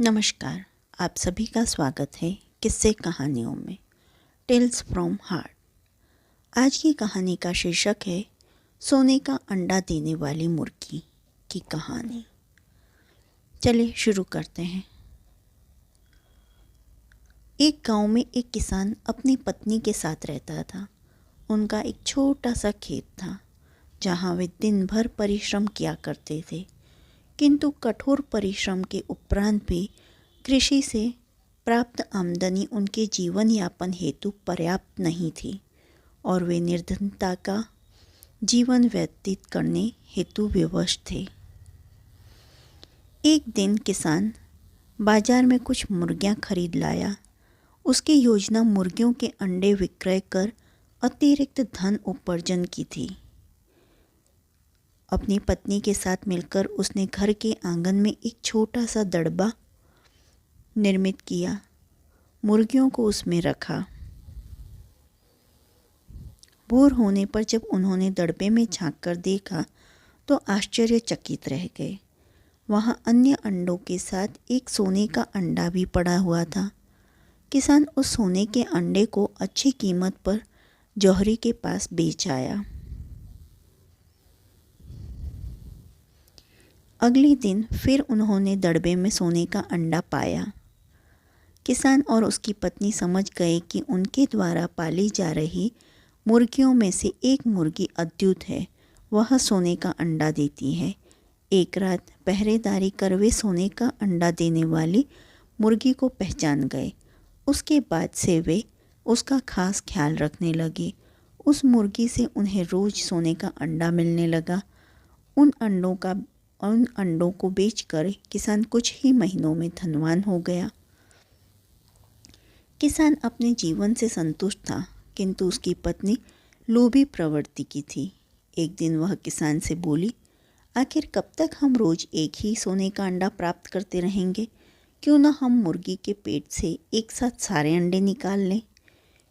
नमस्कार। आप सभी का स्वागत है किस्से कहानियों में टेल्स फ्रॉम हार्ट। आज की कहानी का शीर्षक है सोने का अंडा देने वाली मुर्गी की कहानी। चलिए शुरू करते हैं। एक गांव में एक किसान अपनी पत्नी के साथ रहता था। उनका एक छोटा सा खेत था जहां वे दिन भर परिश्रम किया करते थे, किंतु कठोर परिश्रम के उपरांत भी कृषि से प्राप्त आमदनी उनके जीवन यापन हेतु पर्याप्त नहीं थी और वे निर्धनता का जीवन व्यतीत करने हेतु विवश थे। एक दिन किसान बाजार में कुछ मुर्गियां खरीद लाया। उसकी योजना मुर्गियों के अंडे विक्रय कर अतिरिक्त धन उपार्जन की थी। अपनी पत्नी के साथ मिलकर उसने घर के आंगन में एक छोटा सा दड़बा निर्मित किया, मुर्गियों को उसमें रखा। भोर होने पर जब उन्होंने दड़बे में झांककर देखा तो आश्चर्यचकित रह गए। वहां अन्य अंडों के साथ एक सोने का अंडा भी पड़ा हुआ था। किसान उस सोने के अंडे को अच्छी कीमत पर जौहरी के पास बेच आया। अगले दिन फिर उन्होंने दड़बे में सोने का अंडा पाया। किसान और उसकी पत्नी समझ गए कि उनके द्वारा पाली जा रही मुर्गियों में से एक मुर्गी अद्भुत है, वह सोने का अंडा देती है। एक रात पहरेदारी कर वे सोने का अंडा देने वाली मुर्गी को पहचान गए। उसके बाद से वे उसका खास ख्याल रखने लगे। उस मुर्गी से उन्हें रोज सोने का अंडा मिलने लगा। उन अंडों को बेचकर किसान कुछ ही महीनों में धनवान हो गया। किसान अपने जीवन से संतुष्ट था, किंतु उसकी पत्नी लोभी प्रवृत्ति की थी। एक दिन वह किसान से बोली, आखिर कब तक हम रोज एक ही सोने का अंडा प्राप्त करते रहेंगे? क्यों न हम मुर्गी के पेट से एक साथ सारे अंडे निकाल लें।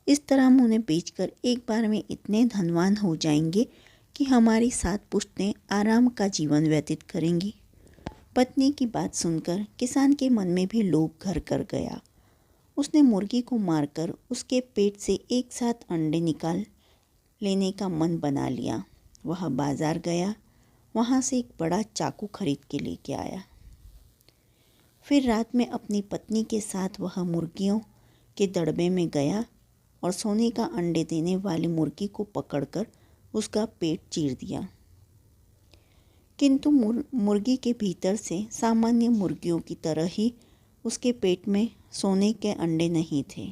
इस तरह हम उन्हें बेचकर एक बार में इतने धनवान हो जाएंगे कि हमारी 7 पुश्तें आराम का जीवन व्यतीत करेंगी। पत्नी की बात सुनकर किसान के मन में भी लोभ घर कर गया। उसने मुर्गी को मारकर उसके पेट से एक साथ अंडे निकाल लेने का मन बना लिया। वह बाजार गया, वहाँ से एक बड़ा चाकू खरीद के लेके आया। फिर रात में अपनी पत्नी के साथ वह मुर्गियों के दड़बे में गया और सोने का अंडे देने वाली मुर्गी को पकड़कर उसका पेट चीर दिया। किंतु मुर्गी के भीतर से सामान्य मुर्गियों की तरह ही उसके पेट में सोने के अंडे नहीं थे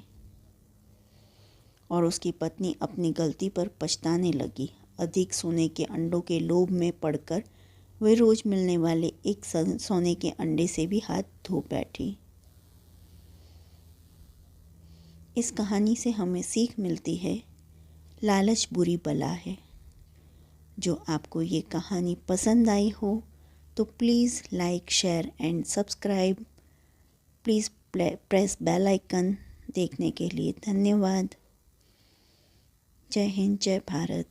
और उसकी पत्नी अपनी गलती पर पछताने लगी। अधिक सोने के अंडों के लोभ में पड़कर वे रोज मिलने वाले एक सोने के अंडे से भी हाथ धो बैठी। इस कहानी से हमें सीख मिलती है, लालच बुरी बला है। जो आपको ये कहानी पसंद आई हो तो please like, share and subscribe. Please press bell icon. देखने के लिए धन्यवाद। जय हिंद, जय भारत।